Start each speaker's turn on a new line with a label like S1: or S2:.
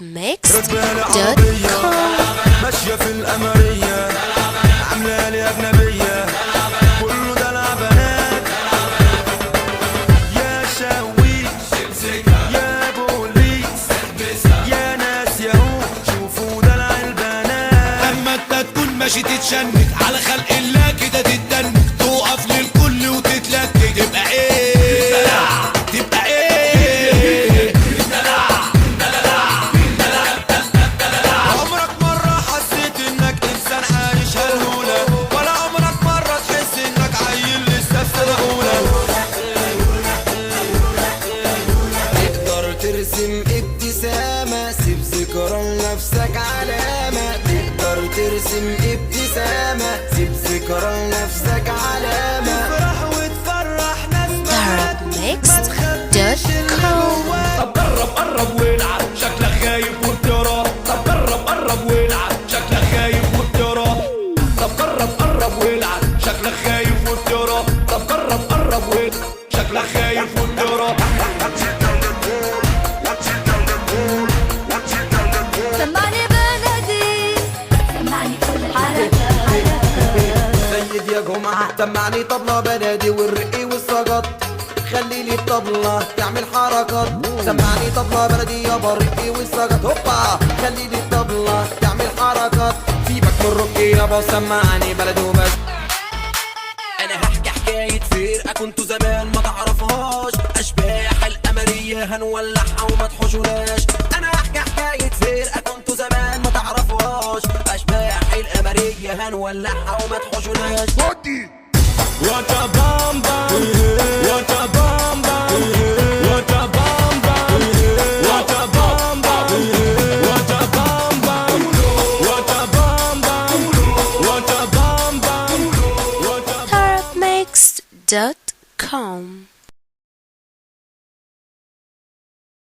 S1: arabmix.com.
S2: ماشية في القمرية عاملة لي أجنبية كله دلع بنات يا شاويش يا بوليس يا ناس ياهو شوفوا دلع البنات.
S3: اما انت تكون ماشي تتشنك على خلق الله كده تتدنك تقف للكل وتتلكك تبقى ايه تبقى ايه
S2: عمرك مرة حسيت انك انسان عايش هالهولة ولا عمرك مرة تحس انك عيل لسه في سنة اولى.
S4: تقدر ترسم ابتسامة سيب ذكرى لنفسك علامة. تقدر ترسم ابتسامة سيب ذكرى لنفسك علامة.
S2: تفرح وتفرح ناس
S1: arabmix.com.
S3: طب جرب قرب والعب شكلك خايف وبترى. طب جرب قرب والعب شكلك خايف وبترى. طب جرب قرب والعب شكلك خايف وبترى. طب جرب قرب والعب شكلك خايف وبترى.
S5: سمعني بلدي سمعني كل الحركات.
S4: سيد يا جمعة سمعني طبلة بلدي والرقي والسجط خلي لي الطبلة تعمل حركات. سمعني طبلة بلدي يابا الرقي والسجط هوبا خلي لي الطبلة تعمل حركات. سيبك من الرقي يابا سمعني بلدي وبس. انا هحكي حكاية فرقة كنتوا زمان ما تعرفهاش اشباح القمرية هنولعها وما تحوشوناش. انا هحكي حكاية فرقة كنتوا زمان ما تعرفهاش اشباح القمرية هنولعها وما تحوشوناش.
S3: What a bam bam, what a bam bam, what a bam bam, what a bam bam, what a bam bam, what a bam bam, what a bam bam, what a
S1: arabmix.com.